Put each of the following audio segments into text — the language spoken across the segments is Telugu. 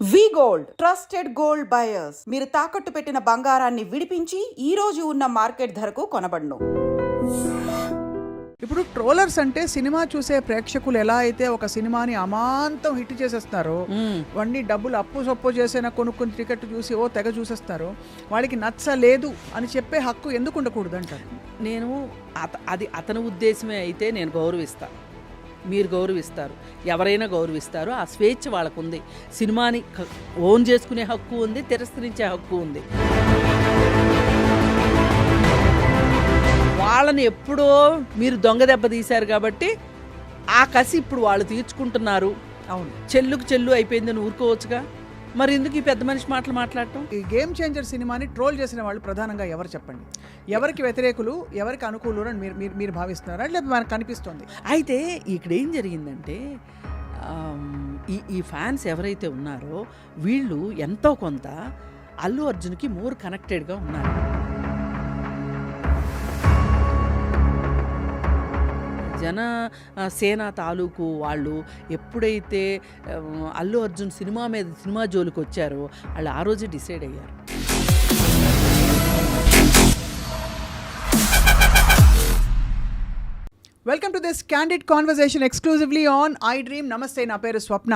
వి గోల్డ్ ట్రస్టెడ్ గోల్డ్ బయర్స్. మీరు తాకట్టు పెట్టిన బంగారాన్ని విడిపించి ఈ రోజు ఉన్న మార్కెట్ ధరకు కొనబడును. ఇప్పుడు ట్రోలర్స్ అంటే సినిమా చూసే ప్రేక్షకులు ఎలా అయితే ఒక సినిమాని అమాంతం హిట్ చేసేస్తారో, వాడిని డబ్బులు అప్పు సొప్పు చేసినా కొనుక్కుని టికెట్ చూసి తెగ చూసేస్తారో, వాళ్ళకి నచ్చలేదు అని చెప్పే హక్కు ఎందుకు ఉండకూడదు అంటారు. నేను అది అతని ఉద్దేశమే అయితే నేను గౌరవిస్తాను, మీరు గౌరవిస్తారు, ఎవరైనా గౌరవిస్తారు. ఆ స్వేచ్ఛ వాళ్ళకు ఉంది. సినిమాని ఓన్ చేసుకునే హక్కు ఉంది, తిరస్కరించే హక్కు ఉంది. వాళ్ళని ఎప్పుడో మీరు దొంగ దెబ్బ తీశారు కాబట్టి ఆ కసి ఇప్పుడు వాళ్ళు తీర్చుకుంటున్నారు. అవును, చెల్లుకు చెల్లు అయిపోయిందని ఊరుకోవచ్చుగా. మరి ఎందుకు ఈ పెద్ద మనిషి మాటలు మాట్లాడటం? ఈ గేమ్ చేంజర్ సినిమాని ట్రోల్ చేసిన వాళ్ళు ప్రధానంగా ఎవరు చెప్పండి? ఎవరికి వ్యతిరేకులు, ఎవరికి అనుకూలు అని మీరు భావిస్తున్నారా, లేదా మనకు కనిపిస్తుంది? అయితే ఇక్కడ ఏం జరిగిందంటే ఈ ఫ్యాన్స్ ఎవరైతే ఉన్నారో వీళ్ళు ఎంతో కొంత అల్లు అర్జున్కి మోర్ కనెక్టెడ్గా ఉన్నారు. జన సేన తాలూకు వాళ్ళు ఎప్పుడైతే అల్లు అర్జున్ సినిమా జోలికి వచ్చారో వాళ్ళు ఆ రోజు డిసైడ్ అయ్యారు. Welcome to this candid conversation exclusively on I dream. నమస్తే, నా పేరు స్వప్న.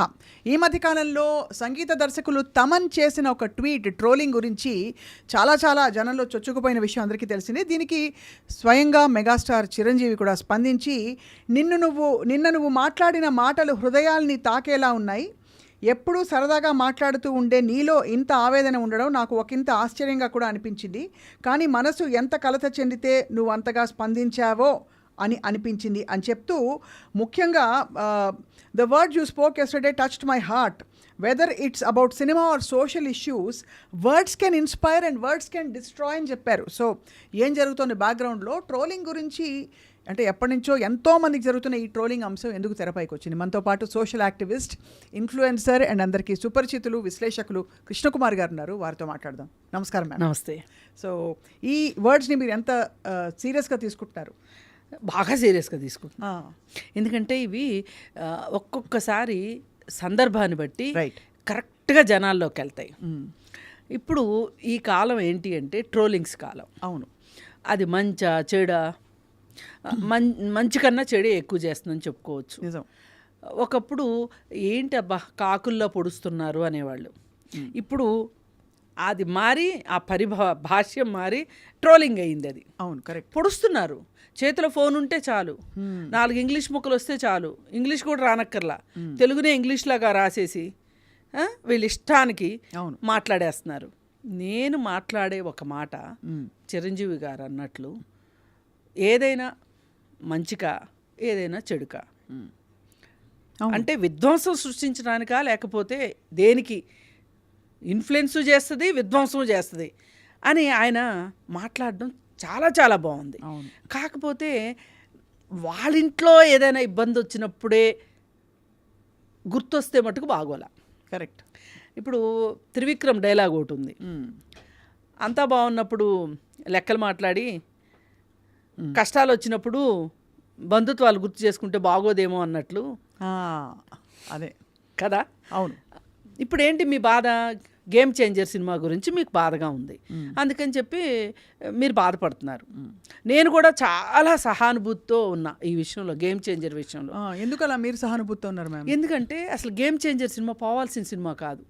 ఈ మధ్యకాలంలో సంగీత దర్శకులు తమన్ చేసిన ఒక ట్వీట్ ట్రోలింగ్ గురించి చాలా జనంలో చొచ్చుకుపోయిన విషయం అందరికీ తెలిసిందే. దీనికి స్వయంగా మెగాస్టార్ చిరంజీవి కూడా స్పందించి, నిన్న నువ్వు మాట్లాడిన మాటలు హృదయాల్ని తాకేలా ఉన్నాయి. ఎప్పుడూ సరదాగా మాట్లాడుతూ ఉండే నీలో ఇంత ఆవేదన ఉండడం నాకు ఒకంత ఆశ్చర్యంగా కూడా అనిపించింది. కానీ మనసు ఎంత కలత చెందితే నువ్వు అంతగా స్పందించావో అని అనిపించింది అని చెప్తూ, ముఖ్యంగా the word you spoke yesterday touched my heart. Whether it's about cinema or social issues, words can inspire and words can destroy అని చెప్పారు. సో ఏం జరుగుతుంది బ్యాక్గ్రౌండ్లో? ట్రోలింగ్ గురించి అంటే ఎప్పటి నుంచో ఎంతోమందికి జరుగుతున్న ఈ ట్రోలింగ్ అంశం ఎందుకు తెరపైకి వచ్చింది? మనతో పాటు సోషల్ యాక్టివిస్ట్, ఇన్ఫ్లుయెన్సర్ అండ్ అందరికీ సుపరిచితులు, విశ్లేషకులు కృష్ణకుమార్ గారు ఉన్నారు. వారితో మాట్లాడదాం. నమస్కారం మేడం. నమస్తే. సో ఈ వర్డ్స్ని మీరు ఎంత సీరియస్గా తీసుకుంటున్నారు? బాగా సీరియస్గా తీసుకుంటున్నా. ఎందుకంటే ఇవి ఒక్కొక్కసారి సందర్భాన్ని బట్టి కరెక్ట్గా జనాల్లోకి వెళ్తాయి. ఇప్పుడు ఈ కాలం ఏంటి అంటే ట్రోలింగ్స్ కాలం. అవును, అది మంచా చెడా? మంచి కన్నా చెడే ఎక్కువ చేస్తుందని చెప్పుకోవచ్చు. నిజం. ఒకప్పుడు ఏంటి అబ్బా కాకుల్లో పొడుస్తున్నారు అనేవాళ్ళు. ఇప్పుడు అది మారి ఆ భాష్యం మారి ట్రోలింగ్ అయింది. అది అవును, కరెక్ట్. పొడుస్తున్నారు. చేతిలో ఫోన్ ఉంటే చాలు, 4 ఇంగ్లీష్ ముక్కలు వస్తే చాలు, ఇంగ్లీష్ కూడా రానక్కర్లా, తెలుగునే ఇంగ్లీష్ లాగా రాసేసి వీళ్ళ ఇష్టానికి మాట్లాడేస్తున్నారు. నేను మాట్లాడే ఒక మాట చిరంజీవి గారు అన్నట్లు, ఏదైనా మంచికా ఏదైనా చెడుకా, అంటే విధ్వంసం సృష్టించడానికా లేకపోతే దేనికి ఇన్ఫ్లుయెన్స్ చేస్తుంది, విధ్వంసం చేస్తుంది అని ఆయన మాట్లాడడం చాలా బాగుంది. కాకపోతే వాళ్ళ ఇంట్లో ఏదైనా ఇబ్బంది వచ్చినప్పుడే గుర్తొస్తే మటుకు బాగోలా. కరెక్ట్. ఇప్పుడు త్రివిక్రమ్ డైలాగ్ ఒకటి ఉంది, అంతా బాగున్నప్పుడు లెక్కలు మాట్లాడి కష్టాలు వచ్చినప్పుడు బంధుత్వాలు గుర్తు చేసుకుంటే బాగోదేమో అన్నట్లు. అదే కదా? అవును. ఇప్పుడు ఏంటి మీ బాధ? గేమ్ చేంజర్ సినిమా గురించి మీకు బాధగా ఉంది, అందుకని చెప్పి మీరు బాధపడుతున్నారు. నేను కూడా చాలా సహానుభూతితో ఉన్నా ఈ విషయంలో, గేమ్ చేంజర్ విషయంలో. ఎందుకు అలా మీరు సహానుభూతితో ఉన్నారు మ్యామ్? ఎందుకంటే అసలు గేమ్ చేంజర్ సినిమా పోవాల్సిన సినిమా కాదు.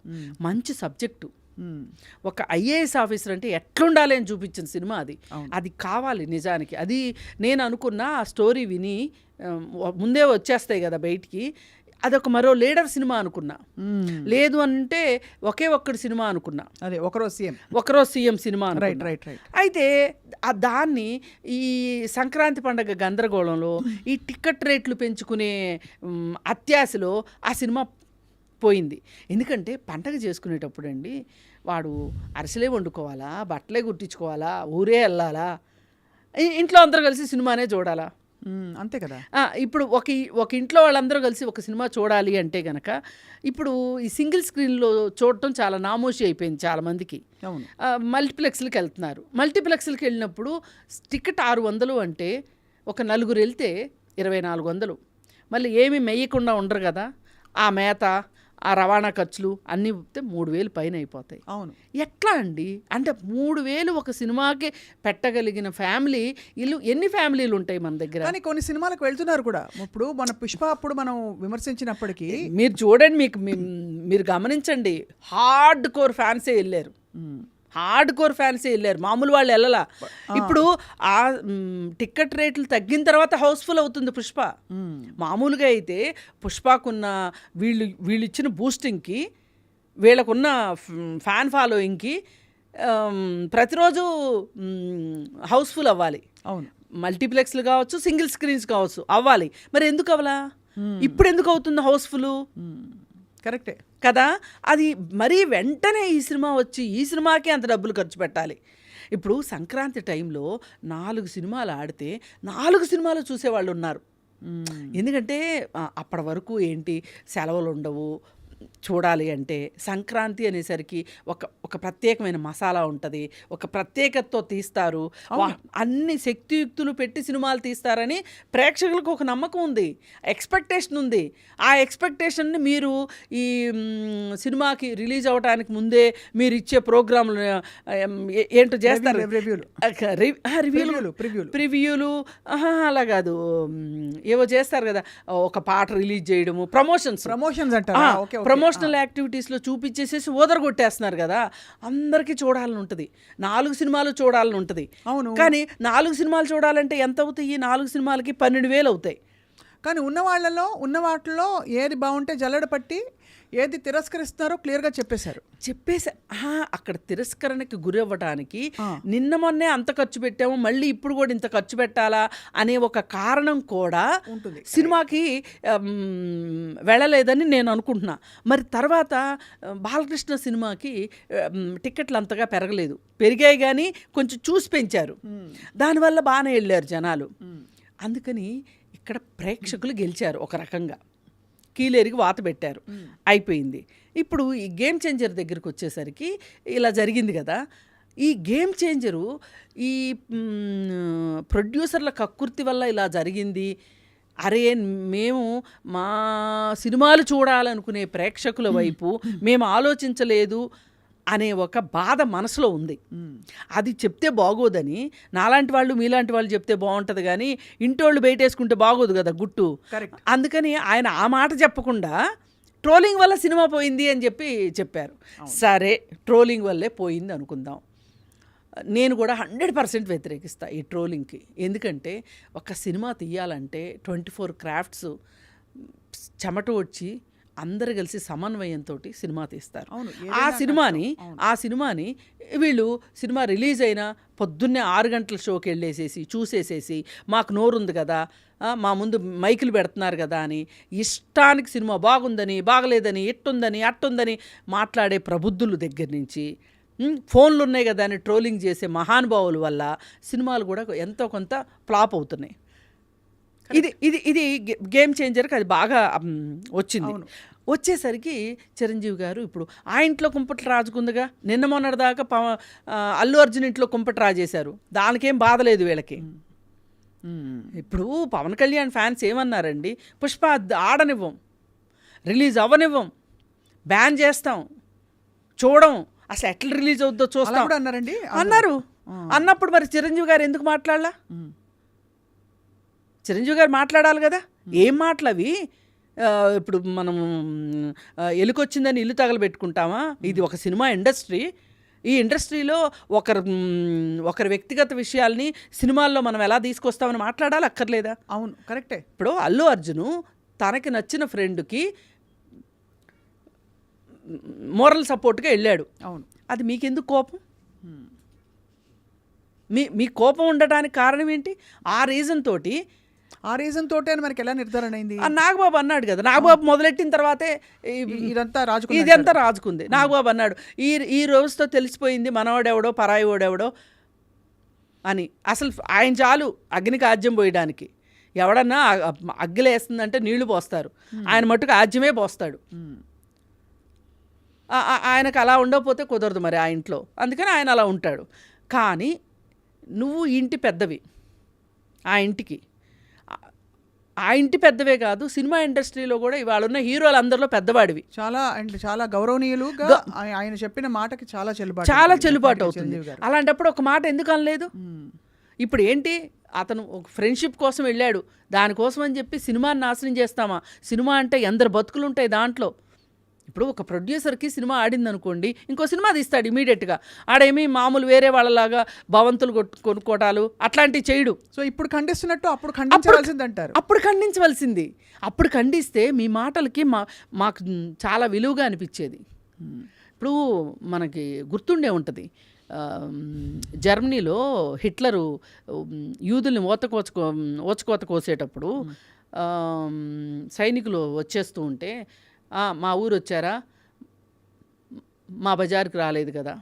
మంచి సబ్జెక్టు, ఒక ఐఏఎస్ ఆఫీసర్ అంటే ఎట్లుండాలి అని చూపించిన సినిమా అది. అది కావాలి నిజానికి. అది నేను అనుకున్న ఆ స్టోరీ విని ముందే వచ్చేస్తాయి కదా బయటికి, అదొక మరో లీడర్ సినిమా అనుకున్నా. లేదు అంటే ఒకే ఒక్కడి సినిమా అనుకున్నా. అదే ఒకరోజు సీఎం సినిమా. రైట్. అయితే దాన్ని ఈ సంక్రాంతి పండగ గందరగోళంలో ఈ టికెట్ రేట్లు పెంచుకునే అత్యాశలో ఆ సినిమా పోయింది. ఎందుకంటే పండగ చేసుకునేటప్పుడు అండి, వాడు అరిసెలే వండుకోవాలా, బట్టలే కుట్టించుకోవాలా, ఊరే వెళ్ళాలా, ఇంట్లో అందరూ కలిసి సినిమానే చూడాలా? అంతే కదా. ఇప్పుడు ఒక ఇంట్లో వాళ్ళందరూ కలిసి ఒక సినిమా చూడాలి అంటే గనక ఇప్పుడు ఈ సింగిల్ స్క్రీన్లో చూడటం చాలా నామోషి అయిపోయింది చాలామందికి. మల్టీప్లెక్స్లకి వెళ్తున్నారు. మల్టీప్లెక్స్లకి వెళ్ళినప్పుడు టికెట్ 600 అంటే ఒక నలుగురు వెళ్తే 2400. మళ్ళీ ఏమీ మెయ్యకుండా ఉండరు కదా, ఆ మేత ఆ రవాణా ఖర్చులు అన్నీ 3,000 పైన అయిపోతాయి. అవును. ఎట్లా అండి? అంటే 3,000 ఒక సినిమాకి పెట్టగలిగిన ఫ్యామిలీ ఇల్లు ఎన్ని ఫ్యామిలీలు ఉంటాయి మన దగ్గర? కానీ కొన్ని సినిమాలకు వెళ్తున్నారు కూడా. ఇప్పుడు మన పుష్ప అప్పుడు మనం విమర్శించినప్పటికీ మీరు చూడండి, మీరు గమనించండి, హార్డ్ కోర్ ఫ్యాన్సే వెళ్ళారు. మామూలు వాళ్ళు వెళ్ళలా. ఇప్పుడు ఆ టికెట్ రేట్లు తగ్గిన తర్వాత హౌస్ఫుల్ అవుతుంది పుష్ప. మామూలుగా అయితే పుష్పకున్న వీళ్ళు ఇచ్చిన బూస్టింగ్కి, వీళ్ళకున్న ఫ్యాన్ ఫాలోయింగ్కి ప్రతిరోజు హౌస్ఫుల్ అవ్వాలి. అవును. మల్టీప్లెక్స్లు కావచ్చు, సింగిల్ స్క్రీన్స్ కావచ్చు, అవ్వాలి. మరి ఎందుకు అవ్వాలా? ఇప్పుడు ఎందుకు అవుతుంది హౌస్ఫుల్? కరెక్టే కదా. అది మరీ వెంటనే ఈ సినిమా వచ్చి ఈ సినిమాకే అంత డబ్బులు ఖర్చు పెట్టాలి. ఇప్పుడు సంక్రాంతి టైంలో 4 సినిమాలు ఆడితే 4 సినిమాలు చూసేవాళ్ళు ఉన్నారు. ఎందుకంటే అప్పటి వరకు ఏంటి, సెలవులు ఉండవు. చూడాలి అంటే సంక్రాంతి అనేసరికి ఒక ప్రత్యేకమైన మసాలా ఉంటుంది, ఒక ప్రత్యేకతతో తీస్తారు, అన్ని శక్తియుక్తులు పెట్టి సినిమాలు తీస్తారని ప్రేక్షకులకు ఒక నమ్మకం ఉంది, ఎక్స్పెక్టేషన్ ఉంది. ఆ ఎక్స్పెక్టేషన్ని మీరు ఈ సినిమాకి రిలీజ్ అవ్వడానికి ముందే మీరు ఇచ్చే ప్రోగ్రాంలు ఏంటో చేస్తారు, ప్రివ్యూలు అలా కాదు, ఏవో చేస్తారు కదా, ఒక పాట రిలీజ్ చేయడము, ప్రమోషన్స్ అంటారు. ప్రమోషనల్ యాక్టివిటీస్లో చూపించేసేసి ఓదరగొట్టేస్తున్నారు కదా. అందరికీ చూడాలని ఉంటుంది, 4 సినిమాలు చూడాలని ఉంటుంది. అవును. కానీ 4 సినిమాలు చూడాలంటే ఎంత అవుతాయి? 4 సినిమాలకి 12,000 అవుతాయి. కానీ ఉన్న వాటిలో ఏది బాగుంటే జల్లెడ పట్టి ఏది తిరస్కరిస్తున్నారో క్లియర్గా చెప్పేశారు. అక్కడ తిరస్కరణకి గురి అవ్వడానికి నిన్న మొన్నే అంత ఖర్చు పెట్టాము, మళ్ళీ ఇప్పుడు కూడా ఇంత ఖర్చు పెట్టాలా అనే ఒక కారణం కూడా ఉంటుంది. సినిమాకి వెళ్ళలేదని నేను అనుకుంటున్నా. మరి తర్వాత బాలకృష్ణ సినిమాకి టికెట్లు అంతగా పెరగలేదు, పెరిగాయి కానీ కొంచెం చూసి పెంచారు, దానివల్ల బాగానే వెళ్ళారు జనాలు. అందుకని ఇక్కడ ప్రేక్షకులు గెలిచారు, ఒక రకంగా కీలేరికి వాత పెట్టారు, అయిపోయింది. ఇప్పుడు ఈ గేమ్ చేంజర్ దగ్గరికి వచ్చేసరికి ఇలా జరిగింది కదా. ఈ గేమ్ చేంజరు ఈ ప్రొడ్యూసర్ల కక్కుర్తి వల్ల ఇలా జరిగింది. అరే, మేము మా సినిమాలు చూడాలనుకునే ప్రేక్షకుల వైపు మేము ఆలోచించలేదు అనే ఒక బాధ మనసులో ఉంది. అది చెప్తే బాగోదని నాలాంటి వాళ్ళు మీలాంటి వాళ్ళు చెప్తే బాగుంటుంది, కానీ ఇంటోళ్ళు బయటేసుకుంటే బాగోదు కదా గుట్టు. అందుకని ఆయన ఆ మాట చెప్పకుండా ట్రోలింగ్ వల్ల సినిమా పోయింది అని చెప్పారు. సరే, ట్రోలింగ్ వల్లే పోయింది అనుకుందాం. నేను కూడా 100% వ్యతిరేకిస్తా ఈ ట్రోలింగ్కి. ఎందుకంటే ఒక సినిమా తీయాలంటే 24 క్రాఫ్ట్స్ చెమట వచ్చి అందరు కలిసి సమన్వయంతో సినిమా తీస్తారు. ఆ సినిమాని వీళ్ళు సినిమా రిలీజ్ అయినా పొద్దున్నే 6 గంటల షోకి వెళ్ళేసేసి చూసేసేసి మాకు నోరుంది కదా, మా ముందు మైకులు పెడుతున్నారు కదా అని ఇష్టానికి సినిమా బాగుందని బాగలేదని ఇట్టుందని అట్టుందని మాట్లాడే ప్రబుద్ధుల దగ్గర నుంచి ఫోన్లు ఉన్నాయి కదా అని ట్రోలింగ్ చేసే మహానుభావుల వల్ల సినిమాలు కూడా ఎంతో కొంత ఫ్లాప్ అవుతున్నాయి. ఇది గేమ్ చేంజర్కి అది బాగా వచ్చింది. వచ్చేసరికి చిరంజీవి గారు ఇప్పుడు ఆ ఇంట్లో కుంపటి రాజుకుందిగా, నిన్న మొన్నటిదాకా అల్లు అర్జున్ ఇంట్లో కుంపటి రాజేశారు, దానికేం బాధ లేదు వీళ్ళకి. ఇప్పుడు పవన్ కళ్యాణ్ ఫ్యాన్స్ ఏమన్నారండి, పుష్ప ఆడనివ్వం, రిలీజ్ అవ్వనివ్వం, బ్యాన్ చేస్తాం, చూడం, అసలు ఎట్లా రిలీజ్ అవుద్దో చూస్తాం అన్నారు. అన్నప్పుడు మరి చిరంజీవి గారు ఎందుకు మాట్లాడలా? చిరంజీవి గారు మాట్లాడాలి కదా. ఏం మాటలవి? ఇప్పుడు మనం ఎలుకొచ్చిందని ఇల్లు తగలబెట్టుకుంటామా? ఇది ఒక సినిమా ఇండస్ట్రీ. ఈ ఇండస్ట్రీలో ఒకరి వ్యక్తిగత విషయాల్ని సినిమాల్లో మనం ఎలా తీసుకొస్తామని మాట్లాడాలి, అక్కర్లేదా? అవును, కరెక్టే. ఇప్పుడు అల్లు అర్జును తనకి నచ్చిన ఫ్రెండ్కి మోరల్ సపోర్ట్గా వెళ్ళాడు. అవును, అది మీకెందుకు కోపం? మీ కోపం ఉండటానికి కారణం ఏంటి? ఆ రీజన్ తోటి అని మనకి ఎలా నిర్ధారణ అయింది? నాగబాబు అన్నాడు కదా, నాగబాబు మొదలెట్టిన తర్వాతే ఇదంతా రాజుకుంది. నాగబాబు అన్నాడు, ఈ రోజుతో తెలిసిపోయింది మనవాడెవడో పరాయి వాడెవడో అని. అసలు ఆయన చాలు అగ్నికి ఆజ్యం పోయడానికి. ఎవడన్నా అగ్గిలేస్తుందంటే నీళ్లు పోస్తారు, ఆయన మట్టుకు ఆజ్యమే పోస్తాడు. ఆయనకు అలా ఉండకపోతే కుదరదు మరి ఆ ఇంట్లో, అందుకని ఆయన అలా ఉంటాడు. కానీ నువ్వు ఇంటి పెద్దవి, ఆ ఇంటికి ఆ ఇంటి పెద్దవే కాదు, సినిమా ఇండస్ట్రీలో కూడా ఇవాళ ఉన్న హీరోలు అందరిలో పెద్దవాడివి. చాలా అండ్ చాలా గౌరవనీయులుగా ఆయన చెప్పిన మాటకి చాలా చెల్లుబాటు అవుతుంది. అలాంటప్పుడు ఒక మాట ఎందుకు అనలేదు? ఇప్పుడు ఏంటి, అతను ఒక ఫ్రెండ్షిప్ కోసం వెళ్ళాడు, దానికోసం అని చెప్పి సినిమాని నాశనం చేస్తామా? సినిమా అంటే ఎందరు బతుకులు ఉంటాయి దాంట్లో. ఇప్పుడు ఒక ప్రొడ్యూసర్కి సినిమా ఆడింది అనుకోండి, ఇంకో సినిమా తీస్తాడు ఇమీడియట్గా. ఆడేమి మామూలు వేరే వాళ్ళలాగా భవంతులు కొనుక్కోటాలు అట్లాంటివి చేయడు. సో ఇప్పుడు ఖండిస్తున్నట్టు అప్పుడు ఖండించవలసిందంటారు. అప్పుడు ఖండిస్తే మీ మాటలకి మాకు చాలా విలువగా అనిపించేది. ఇప్పుడు మనకి గుర్తుండే ఉంటుంది, జర్మనీలో హిట్లరు యూదుల్ని ఓచకోత కోసేటప్పుడు సైనికులు వచ్చేస్తూ ఉంటే, మా ఊరు వచ్చారా, మా బజార్కి రాలేదు కదా,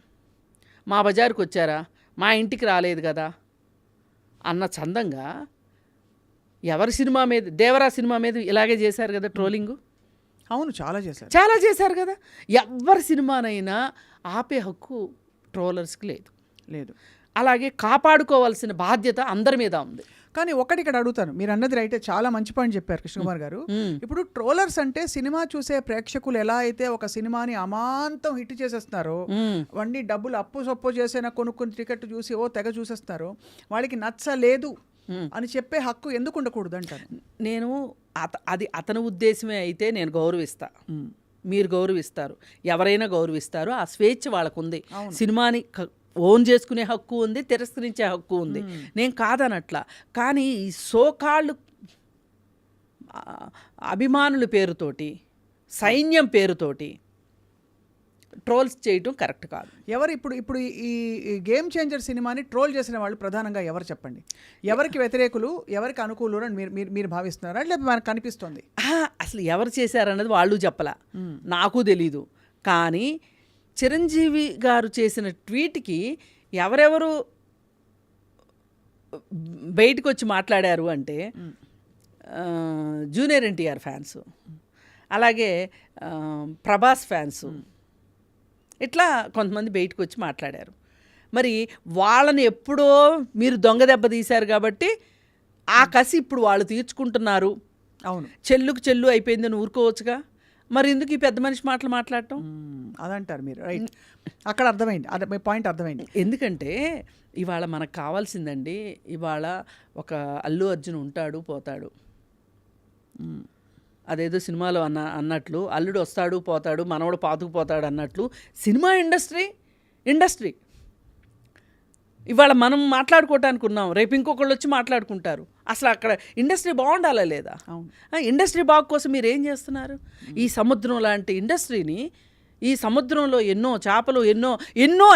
మా బజార్కి వచ్చారా, మా ఇంటికి రాలేదు కదా అన్న చందంగా ఎవరి సినిమా మీద, దేవరా సినిమా మీద ఇలాగే చేశారు కదా ట్రోలింగు. అవును, చాలా చేశారు కదా. ఎవరి సినిమానైనా ఆపే హక్కు ట్రోలర్స్కి లేదు. అలాగే కాపాడుకోవాల్సిన బాధ్యత అందరి మీద ఉంది. కానీ ఒకటి ఇక్కడ అడుగుతాను, మీరు అన్నది రైతే, చాలా మంచి పాయింట్ చెప్పారు కృష్ణకుమార్ గారు. ఇప్పుడు ట్రోలర్స్ అంటే సినిమా చూసే ప్రేక్షకులు ఎలా అయితే ఒక సినిమాని అమాంతం హిట్ చేసేస్తున్నారో, వాడిని డబ్బులు అప్పు సొప్పు చేసైనా కొనుక్కుని టికెట్ చూసి తెగ చూసేస్తున్నారో, వాళ్ళకి నచ్చలేదు అని చెప్పే హక్కు ఎందుకు ఉండకూడదు అంటారు నేను. అది అతని ఉద్దేశమే అయితే నేను గౌరవిస్తా, మీరు గౌరవిస్తారు, ఎవరైనా గౌరవిస్తారు. ఆ స్వేచ్ఛ వాళ్ళకు ఉంది. సినిమాని ఓన్ చేసుకునే హక్కు ఉంది, తిరస్కరించే హక్కు ఉంది, నేను కాదనట్లా. కానీ ఈ సోకాళ్ళు అభిమానుల పేరుతోటి, సైన్యం పేరుతోటి ట్రోల్స్ చేయటం కరెక్ట్ కాదు. ఎవరు ఇప్పుడు ఈ గేమ్ చేంజర్ సినిమాని ట్రోల్ చేసిన వాళ్ళు ప్రధానంగా ఎవరు చెప్పండి? ఎవరికి వ్యతిరేకులు, ఎవరికి అనుకూలు అని మీరు భావిస్తున్నారా, లేకపోతే మనకు కనిపిస్తుంది? అసలు ఎవరు చేశారన్నది వాళ్ళు చెప్పలా, నాకు తెలీదు. కానీ చిరంజీవి గారు చేసిన ట్వీట్కి ఎవరెవరు బయటకు వచ్చి మాట్లాడారు అంటే, జూనియర్ ఎన్టీఆర్ ఫ్యాన్స్, అలాగే ప్రభాస్ ఫ్యాన్స్, ఇట్లా కొంతమంది బయటకు వచ్చి మాట్లాడారు. మరి వాళ్ళని ఎప్పుడో మీరు దొంగ దెబ్బ తీశారు కాబట్టి ఆ కసి ఇప్పుడు వాళ్ళు తీర్చుకుంటున్నారు. అవును, చెల్లుకు చెల్లు అయిపోయిందని ఊరుకోవచ్చుగా, మరి ఎందుకు ఈ పెద్ద మనిషి మాటలు మాట్లాడటం? అదంటారు మీరు, రైట్. అక్కడ అర్థమైంది, అదే మీ పాయింట్ అర్థమైంది. ఎందుకంటే ఇవాళ మనకు కావాల్సిందండి, ఇవాళ ఒక అల్లు అర్జున్ ఉంటాడు పోతాడు, అదేదో సినిమాలో అన్నట్లు అల్లుడు వస్తాడు పోతాడు, మనవడు పాతుకుపోతాడు అన్నట్లు సినిమా ఇండస్ట్రీ ఇవాళ మనం మాట్లాడుకోవటానికి ఉన్నాం, రేపు ఇంకొకళ్ళు వచ్చి మాట్లాడుకుంటారు. అసలు అక్కడ ఇండస్ట్రీ బాగుండాలా లేదా? ఇండస్ట్రీ బాగు కోసం మీరు ఏం చేస్తున్నారు? ఈ సముద్రం లాంటి ఇండస్ట్రీని, ఈ సముద్రంలో ఎన్నో చేపలు,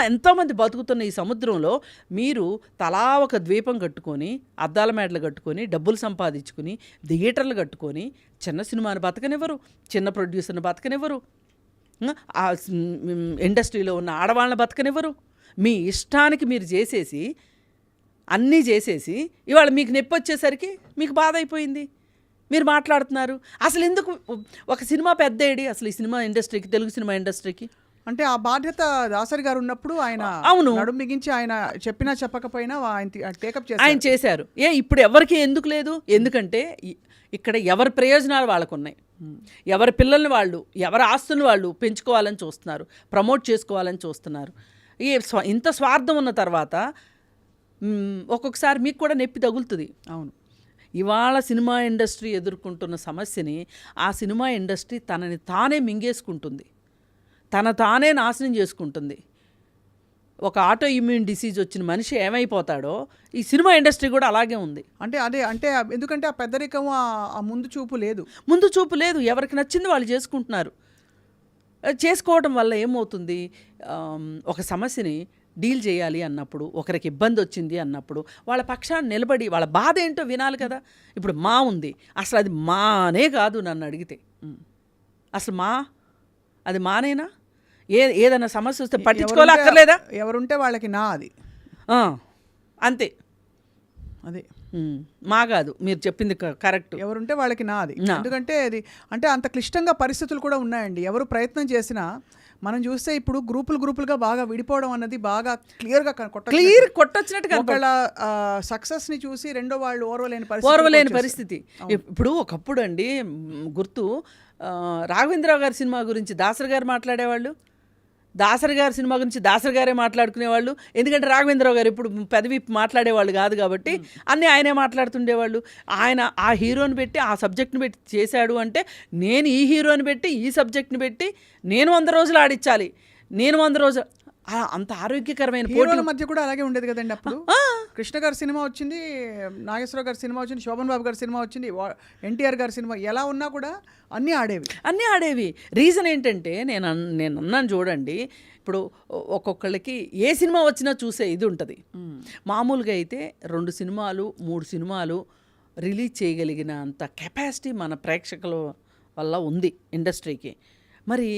ఎంతోమంది బతుకుతున్న ఈ సముద్రంలో మీరు తలా ఒక ద్వీపం కట్టుకొని, అద్దాల మేడలు కట్టుకొని, డబ్బులు సంపాదించుకుని, థియేటర్లు కట్టుకొని చిన్న సినిమాని బతకనివ్వరు, చిన్న ప్రొడ్యూసర్ని బతకనివ్వరు, ఆ ఇండస్ట్రీలో ఉన్న ఆడవాళ్ళని బతకనివ్వరు. మీ ఇష్టానికి మీరు అన్నీ చేసేసి ఇవాళ మీకు నొప్పి వచ్చేసరికి మీకు బాధ అయిపోయింది, మీరు మాట్లాడుతున్నారు. అసలు ఎందుకు ఒక సినిమా పెద్దేడి అసలు ఈ సినిమా ఇండస్ట్రీకి, తెలుగు సినిమా ఇండస్ట్రీకి? అంటే ఆ బాధ్యత దాసరి గారు ఉన్నప్పుడు ఆయన నడుము బిగించి ఆయన చెప్పినా చెప్పకపోయినా ఆయన చేశారు. ఇప్పుడు ఎవరికి ఎందుకు లేదు? ఎందుకంటే ఇక్కడ ఎవరి ప్రయోజనాలు వాళ్ళకు ఉన్నాయి, ఎవరి పిల్లల్ని వాళ్ళు, ఎవరి ఆస్తులను వాళ్ళు పెంచుకోవాలని చూస్తున్నారు, ప్రమోట్ చేసుకోవాలని చూస్తున్నారు. ఇంత స్వార్థం ఉన్న తర్వాత ఒక్కొక్కసారి మీకు కూడా నొప్పి తగులుతుంది. అవును, ఇవాళ సినిమా ఇండస్ట్రీ ఎదుర్కొంటున్న సమస్యని ఆ సినిమా ఇండస్ట్రీ తనని తానే మింగేసుకుంటుంది, తానే నాశనం చేసుకుంటుంది. ఒక ఆటో ఇమ్యూన్ డిసీజ్ వచ్చిన మనిషి ఏమైపోతాడో ఈ సినిమా ఇండస్ట్రీ కూడా అలాగే ఉంది. అంటే ఎందుకంటే ఆ పెద్దరికం, ఆ ముందు చూపు లేదు. ఎవరికి నచ్చింది వాళ్ళు చేసుకుంటున్నారు. చేసుకోవడం వల్ల ఏమవుతుంది, ఒక సమస్యని డీల్ చేయాలి అన్నప్పుడు, ఒకరికి ఇబ్బంది వచ్చింది అన్నప్పుడు వాళ్ళ పక్షాన్ని నిలబడి వాళ్ళ బాధ ఏంటో వినాలి కదా. ఇప్పుడు మా ఉంది, అసలు అది మానే కాదు నన్ను అడిగితే, అసలు అది మానేనా? ఏదైనా సమస్య వస్తే పట్టించుకోలే, అక్కర్లేదా? ఎవరుంటే వాళ్ళకి నా అది అంతే, అదే మా కాదు, మీరు చెప్పింది కరెక్ట్. ఎవరుంటే వాళ్ళకి నా అది. ఎందుకంటే అది అంటే అంత క్లిష్టంగా పరిస్థితులు కూడా ఉన్నాయండి. ఎవరు ప్రయత్నం చేసినా మనం చూస్తే ఇప్పుడు గ్రూపులుగా బాగా విడిపోవడం అన్నది బాగా క్లియర్గా క్లియర్ కొట్టొచ్చినట్టుగా ఒకళ్ళ సక్సెస్ ని చూసి రెండో వాళ్ళు ఓర్వలేని పరిస్థితి. ఇప్పుడు ఒకప్పుడు అండి గుర్తు రాఘవేంద్రరావు గారి సినిమా గురించి దాసరి గారు మాట్లాడేవాళ్ళు, దాసరి గారి సినిమా గురించి దాసరి గారే మాట్లాడుకునేవాళ్ళు. ఎందుకంటే రాఘవేంద్రరావు గారు ఇప్పుడు పెదవి మాట్లాడేవాళ్ళు కాదు కాబట్టి అన్నీ ఆయనే మాట్లాడుతుండేవాళ్ళు. ఆయన ఆ హీరోని పెట్టి ఆ సబ్జెక్ట్ని పెట్టి చేశాడు అంటే నేను ఈ హీరోని పెట్టి ఈ సబ్జెక్ట్ని పెట్టి నేను 100 రోజులు ఆడించాలి, నేను 100 రోజులు, అంత ఆరోగ్యకరమైన పోటీల మధ్య కూడా అలాగే ఉండేది కదండి. అప్పుడు కృష్ణ గారి సినిమా వచ్చింది, నాగేశ్వరరావు గారి సినిమా వచ్చింది, శోభన్ బాబు గారి సినిమా వచ్చింది, ఎన్టీఆర్ గారి సినిమా, ఎలా ఉన్నా కూడా అన్నీ ఆడేవి. రీజన్ ఏంటంటే నేను అన్నాను చూడండి, ఇప్పుడు ఒక్కొక్కళ్ళకి ఏ సినిమా వచ్చినా చూసే ఇది ఉంటుంది. మామూలుగా అయితే 2 సినిమాలు 3 సినిమాలు రిలీజ్ చేయగలిగిన అంత కెపాసిటీ మన ప్రేక్షకుల వల్ల ఉంది ఇండస్ట్రీకి. మరి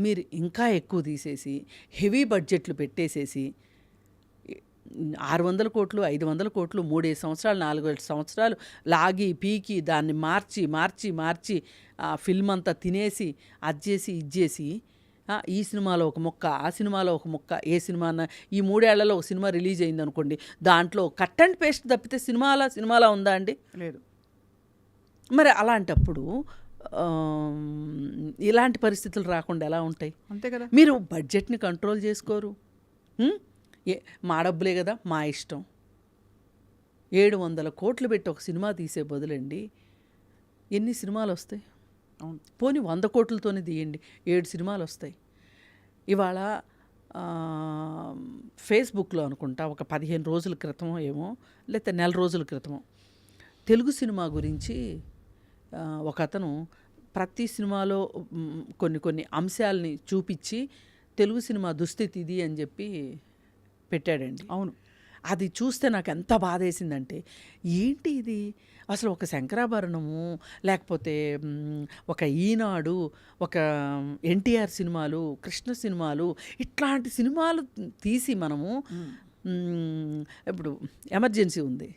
మీరు ఇంకా ఎక్కువ తీసేసి హెవీ బడ్జెట్లు పెట్టేసేసి 600 కోట్లు 500 కోట్లు 3 సంవత్సరాలు 4 సంవత్సరాలు లాగి పీకి దాన్ని మార్చి ఫిల్మ్ అంతా తినేసి అది చేసి ఇది చేసి ఈ సినిమాలో ఒక ముక్క ఆ సినిమాలో ఒక ముక్క, ఏ సినిమా ఈ 3 ఏళ్లలో ఒక సినిమా రిలీజ్ అయింది అనుకోండి, దాంట్లో కట్ అండ్ పేస్ట్ తప్పితే సినిమాలా ఉందా అండి? లేదు. మరి అలాంటప్పుడు ఇలాంటి పరిస్థితులు రాకుండా ఎలా ఉంటాయి? అంతే కదా. మీరు బడ్జెట్ని కంట్రోల్ చేసుకోరు. మా డబ్బులే కదా, మా ఇష్టం. 700 కోట్లు పెట్టి ఒక సినిమా తీసే బదులండి ఎన్ని సినిమాలు వస్తాయి? పోనీ 100 కోట్లతోనే తీయండి, 7 సినిమాలు వస్తాయి. ఇవాళ ఫేస్బుక్లో అనుకుంటా ఒక 15 రోజుల క్రితమో ఏమో, లేకపోతే నెల రోజుల క్రితమో తెలుగు సినిమా గురించి ఒక అతను ప్రతి సినిమాలో కొన్ని అంశాలని చూపించి తెలుగు సినిమా దుస్థితి ఇది అని చెప్పి పెట్టాడండి. అవును, అది చూస్తే నాకు ఎంత బాధేసిందంటే, ఏంటి ఇది అసలు ఒక శంకరాభరణము, లేకపోతే ఒక ఈనాడు, ఒక ఎన్టీఆర్ సినిమాలు, కృష్ణ సినిమాలు, ఇట్లాంటి సినిమాలు తీసి మనము ఇప్పుడు ఎమర్జెన్సీ ఉంది,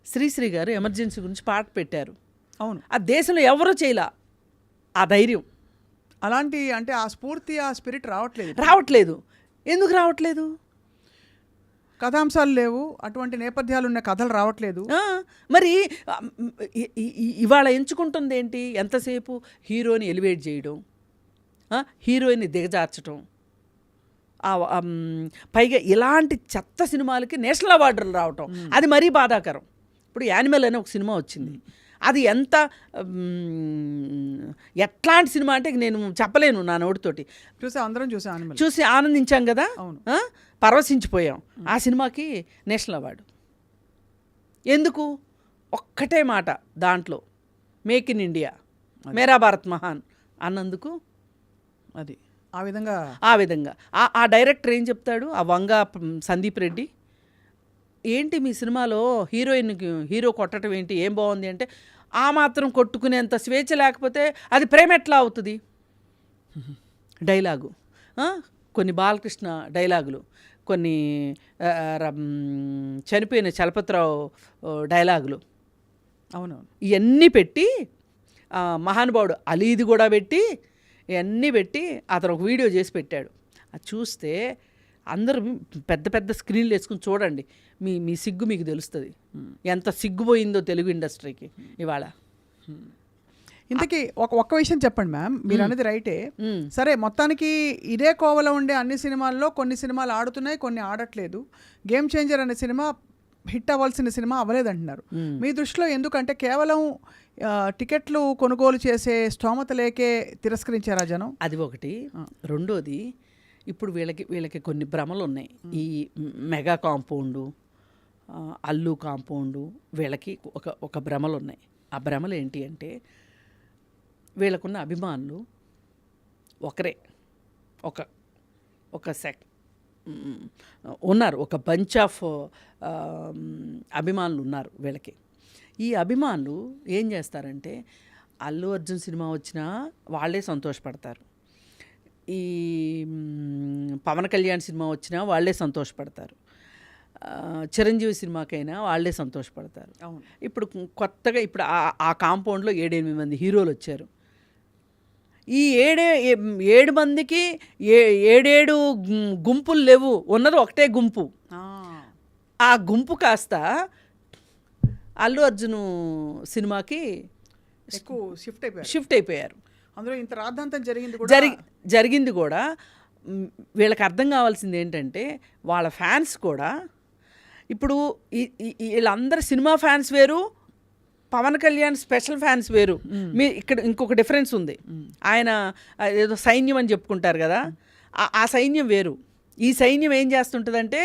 శ్రీశ్రీ గారు ఎమర్జెన్సీ గురించి పాట పెట్టారు. అవును, ఆ దేశంలో ఎవరూ చేయలా ఆ ధైర్యం. అలాంటి అంటే ఆ స్ఫూర్తి ఆ స్పిరిట్ రావట్లేదు. ఎందుకు రావట్లేదు? కథాంశాలు లేవు, అటువంటి నేపథ్యాలు ఉన్న కథలు రావట్లేదు. మరి ఇవాళ ఎంచుకుంటుంది ఏంటి? ఎంతసేపు హీరోని ఎలివేట్ చేయడం, హీరోయిన్ని దిగజార్చడం, పైగా ఇలాంటి చెత్త సినిమాలకి నేషనల్ అవార్డులు రావటం, అది మరీ బాధాకరం. ఇప్పుడు యానిమల్ అనే ఒక సినిమా వచ్చింది, అది ఎట్లాంటి సినిమా అంటే నేను చెప్పలేను నా నోటితోటి. అందరం చూసి ఆనందించాం కదా, పరవశించిపోయాం. ఆ సినిమాకి నేషనల్ అవార్డు ఎందుకు? ఒక్కటే మాట దాంట్లో, మేక్ ఇన్ ఇండియా, మేరా భారత్ మహాన్ అన్నందుకు. అది ఆ విధంగా ఆ డైరెక్టర్ ఏం చెప్తాడు, ఆ వంగ సందీప్ రెడ్డి, ఏంటి మీ సినిమాలో హీరో కొట్టడం ఏంటి, ఏం బాగుంది అంటే, ఆ మాత్రం కొట్టుకునేంత స్వేచ్ఛ లేకపోతే అది ప్రేమ ఎట్లా అవుతుంది? డైలాగు, కొన్ని బాలకృష్ణ డైలాగులు, కొన్ని చనిపోయిన చలపతిరావు డైలాగులు, అవునవును, ఇవన్నీ పెట్టి మహానుభావుడు అలీది కూడా పెట్టి ఇవన్నీ పెట్టి అతను ఒక వీడియో చేసి పెట్టాడు. అది చూస్తే అందరూ పెద్ద స్క్రీన్లు వేసుకుని చూడండి, మీ సిగ్గు మీకు తెలుస్తుంది, ఎంత సిగ్గుపోయిందో తెలుగు ఇండస్ట్రీకి ఇవాళ. ఇంతకీ ఒక్క విషయం చెప్పండి మ్యామ్, మీరు అనేది రైటే. సరే, మొత్తానికి ఇదే కోవలో ఉండే అన్ని సినిమాల్లో కొన్ని సినిమాలు ఆడుతున్నాయి, కొన్ని ఆడట్లేదు. గేమ్ చేంజర్ అనే సినిమా హిట్ అవ్వాల్సిన సినిమా అవ్వలేదంటున్నారు. మీ దృష్టిలో ఎందుకంటే కేవలం టికెట్లు కొనుగోలు చేసే స్తోమత లేకే తిరస్కరించారా జనం? అది ఒకటి. రెండోది, ఇప్పుడు వీళ్ళకి కొన్ని భ్రమలు ఉన్నాయి. ఈ మెగా కాంపౌండు, అల్లు కాంపౌండు, వీళ్ళకి ఒక భ్రమలు ఉన్నాయి. ఆ భ్రమలు ఏంటి అంటే, వీళ్ళకున్న అభిమానులు ఒకరే, ఒక ఉన్నారు, ఒక బంచ్ ఆఫ్ అభిమానులు ఉన్నారు వీళ్ళకి. ఈ అభిమానులు ఏం చేస్తారంటే, అల్లు అర్జున్ సినిమా వచ్చినా వాళ్ళే సంతోషపడతారు, ఈ పవన్ కళ్యాణ్ సినిమా వచ్చినా వాళ్ళే సంతోషపడతారు, చిరంజీవి సినిమాకైనా వాళ్ళే సంతోషపడతారు. ఇప్పుడు కొత్తగా ఇప్పుడు ఆ కాంపౌండ్లో 7-8 మంది హీరోలు వచ్చారు. ఈ 7 మందికి 7 గుంపులు లేవు, ఉన్నది ఒకటే గుంపు. ఆ గుంపు కాస్త అల్లు అర్జున్ సినిమాకి ఎక్కువ షిఫ్ట్ అయిపోయారు. అందులో ఇంత రాద్ధాంతం జరిగింది కూడా. వీళ్ళకి అర్థం కావాల్సింది ఏంటంటే వాళ్ళ ఫ్యాన్స్ కూడా ఇప్పుడు వీళ్ళందరూ సినిమా ఫ్యాన్స్ వేరు, పవన్ కళ్యాణ్ స్పెషల్ ఫ్యాన్స్ వేరు. మీ ఇక్కడ ఇంకొక డిఫరెన్స్ ఉంది. ఆయన ఏదో సైన్యం అని చెప్పుకుంటారు కదా, ఆ సైన్యం వేరు. ఈ సైన్యం ఏం చేస్తుంటుందంటే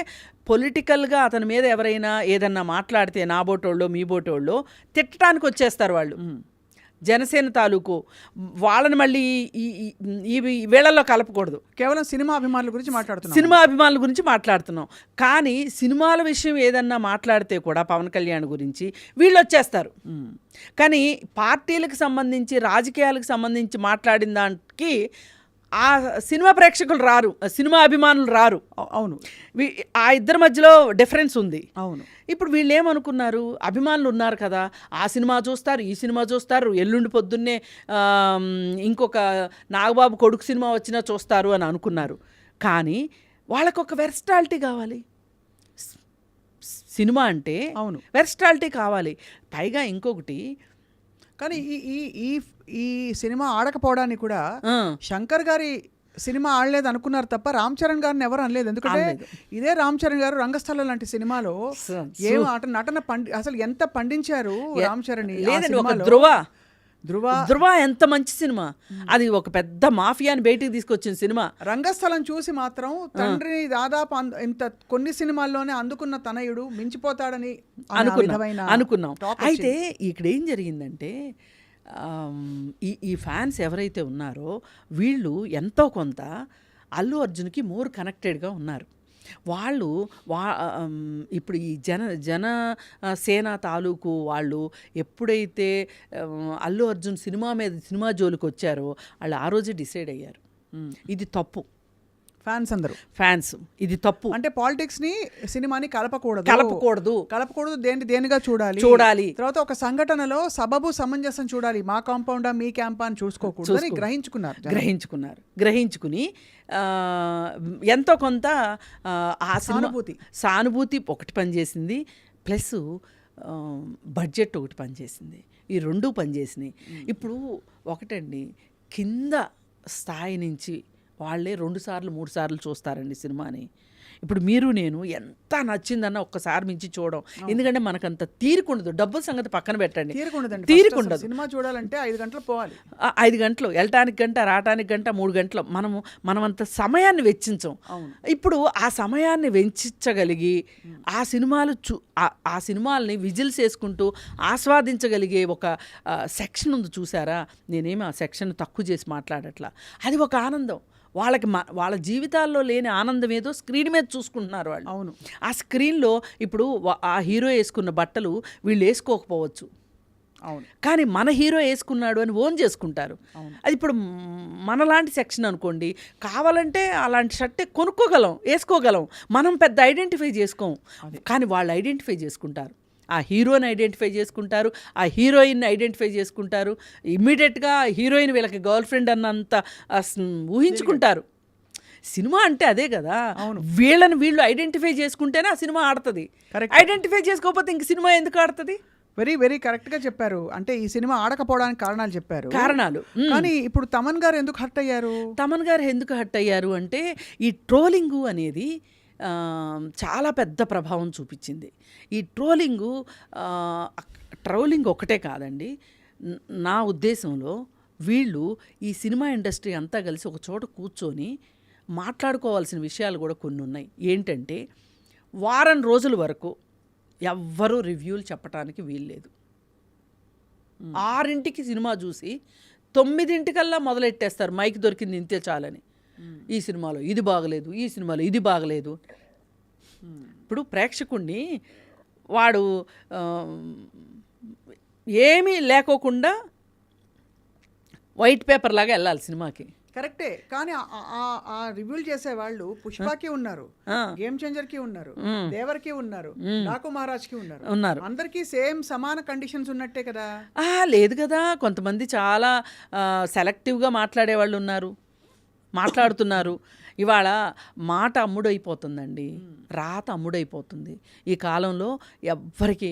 పొలిటికల్గా అతని మీద ఎవరైనా ఏదన్నా మాట్లాడితే నా బోటోళ్ళు మీ బోటోళ్ళు తిట్టడానికి వచ్చేస్తారు వాళ్ళు. జనసేన తాలూకు వాళ్ళని మళ్ళీ ఈ వేళల్లో కలపకూడదు. కేవలం సినిమా అభిమానుల గురించి మాట్లాడుతున్నాం. కానీ సినిమాల విషయం ఏదన్నా మాట్లాడితే కూడా పవన్ కళ్యాణ్ గురించి వీళ్ళు వచ్చేస్తారు. కానీ పార్టీలకు సంబంధించి రాజకీయాలకు సంబంధించి మాట్లాడిన దానికి ఆ సినిమా ప్రేక్షకులు రారు, సినిమా అభిమానులు రారు. అవును, ఆ ఇద్దరి మధ్యలో డిఫరెన్స్ ఉంది. అవును. ఇప్పుడు వీళ్ళు ఏమనుకున్నారు, అభిమానులు ఉన్నారు కదా, ఆ సినిమా చూస్తారు, ఈ సినిమా చూస్తారు, ఎల్లుండి పొద్దున్నే ఇంకొక నాగబాబు కొడుకు సినిమా వచ్చినా చూస్తారు అని అనుకున్నారు. కానీ వాళ్ళకు ఒక వెర్స్టాలిటీ కావాలి. సినిమా అంటే అవును, వెర్స్టాలిటీ కావాలి. పైగా ఇంకొకటి, కానీ ఈ సినిమా ఆడకపోవడానికి కూడా శంకర్ గారి సినిమా ఆడలేదు అనుకున్నారు తప్ప రామ్ చరణ్ గారిని ఎవరు అనలేదు. ఎందుకంటే ఇదే రామ్ చరణ్ గారు రంగస్థలం లాంటి సినిమాలో ఏం నటన అసలు ఎంత పండించారు రామ్ చరణ్. ధృవ ఎంత మంచి సినిమా అది, ఒక పెద్ద మాఫియాని బయటికి తీసుకొచ్చిన సినిమా. రంగస్థలం చూసి మాత్రం తండ్రిని దాదాపు ఇంత కొన్ని సినిమాల్లోనే అందుకున్న తనయుడు మించిపోతాడని అనుకున్నాం. అయితే ఇక్కడ ఏం జరిగిందంటే ఈ ఫ్యాన్స్ ఎవరైతే ఉన్నారో వీళ్ళు ఎంతో కొంత అల్లు అర్జున్కి మోర్ కనెక్టెడ్గా ఉన్నారు. వాళ్ళు ఇప్పుడు ఈ జనసేన తాలూకు వాళ్ళు ఎప్పుడైతే అల్లు అర్జున్ సినిమా జోలికి వచ్చారో వాళ్ళు ఆ రోజే డిసైడ్ అయ్యారు ఇది తప్పు. ఫ్యాన్స్ ఇది తప్పు అంటే పాలిటిక్స్ ని సినిమాని కలపకూడదు దేనిగా చూడాలి. తర్వాత ఒక సంఘటనలో సబబు సమంజసం చూడాలి, మా కాంపౌండా మీ క్యాంపా అని చూసుకోకూడదు గ్రహించుకుని ఎంతో కొంత ఆ సానుభూతి ఒకటి పనిచేసింది, ప్లస్ బడ్జెట్ ఒకటి పనిచేసింది. ఈ రెండు పనిచేసినాయి. ఇప్పుడు ఒకటండి, కింద స్థాయి నుంచి వాళ్ళే 2 సార్లు 3 సార్లు చూస్తారండి సినిమాని. ఇప్పుడు మీరు నేను ఎంత నచ్చిందన్న ఒక్కసారి మించి చూడడం, ఎందుకంటే మనకంత తీరుకుండదు. డబ్బుల సంగతి పక్కన పెట్టండి, తీరుకుండదు. సినిమా చూడాలంటే 5 గంటలు పోవాలి, 5 గంటలు వెళ్ళటానికి గంట, రావటానికి గంట, 3 గంటలు మనం అంత సమయాన్ని వెచ్చించం. ఇప్పుడు ఆ సమయాన్ని వెచ్చించగలిగి ఆ సినిమాల్ని విజిల్స్ వేసుకుంటూ ఆస్వాదించగలిగే ఒక సెక్షన్ ఉంది చూసారా. నేనేమి ఆ సెక్షన్ తక్కువ చేసి మాట్లాడట్లా, అది ఒక ఆనందం. వాళ్ళ జీవితాల్లో లేని ఆనందం ఏదో స్క్రీన్ మీద చూసుకుంటున్నారు వాళ్ళు. అవును, ఆ స్క్రీన్లో ఇప్పుడు ఆ హీరో వేసుకున్న బట్టలు వీళ్ళు వేసుకోకపోవచ్చు, అవును, కానీ మన హీరో వేసుకున్నాడు అని ఓన్ చేసుకుంటారు. అది ఇప్పుడు మనలాంటి సెక్షన్ అనుకోండి, కావాలంటే అలాంటి షర్టే కొనుక్కోగలం, వేసుకోగలం, మనం పెద్ద ఐడెంటిఫై చేసుకోం. కానీ వాళ్ళు ఐడెంటిఫై చేసుకుంటారు, ఆ హీరోని ఐడెంటిఫై చేసుకుంటారు, ఆ హీరోయిన్ని ఐడెంటిఫై చేసుకుంటారు. ఇమ్మీడియట్గా హీరోయిన్ వీళ్ళకి గర్ల్ ఫ్రెండ్ అన్నంత ఊహించుకుంటారు. సినిమా అంటే అదే కదా, వీళ్ళు ఐడెంటిఫై చేసుకుంటేనే ఆ సినిమా ఆడుతుంది. ఐడెంటిఫై చేసుకోకపోతే ఇంక సినిమా ఎందుకు ఆడుతుంది? వెరీ వెరీ కరెక్ట్గా చెప్పారు. అంటే ఈ సినిమా ఆడకపోవడానికి కారణాలు చెప్పారు. కానీ ఇప్పుడు తమన్ గారు ఎందుకు హర్ట్ అయ్యారు అంటే ఈ ట్రోలింగు అనేది చాలా పెద్ద ప్రభావం చూపించింది. ఈ ట్రోలింగ్ ఒకటే కాదండి, నా ఉద్దేశంలో వీళ్ళు ఈ సినిమా ఇండస్ట్రీ అంతా కలిసి ఒక చోట కూర్చొని మాట్లాడుకోవాల్సిన విషయాలు కూడా కొన్ని ఉన్నాయి. ఏంటంటే వారం రోజుల వరకు ఎవ్వరూ రివ్యూలు చెప్పడానికి వీల్లేదు. 6ంటికి సినిమా చూసి 9ంటికల్లా మొదలెట్టేస్తారు, మైక్ దొరికింది ఇంతే చాలని. ఈ సినిమాలో ఇది బాగలేదు, ఈ సినిమాలో ఇది బాగలేదు. ఇప్పుడు ప్రేక్షకుడిని వాడు ఏమీ లేకోకుండా వైట్ పేపర్ లాగా వెళ్ళాలి సినిమాకి. కరెక్టే, కానీ ఆ రివ్యూలు చేసే వాళ్ళు పుష్పకి ఉన్నారు, గేమ్ చేంజర్ కి ఉన్నారు, దేవర్కి ఉన్నారు, డాకు మహారాజ్ కి ఉన్నారు. అందరికీ సేమ్ సమాన కండిషన్స్ ఉన్నట్టే కదా. లేదు కదా, కొంతమంది చాలా సెలెక్టివ్గా మాట్లాడే వాళ్ళు ఉన్నారు, మాట్లాడుతున్నారు. ఇవాళ మాట అమ్ముడైపోతుందండి, రాత అమ్ముడైపోతుంది. ఈ కాలంలో ఎవ్వరికి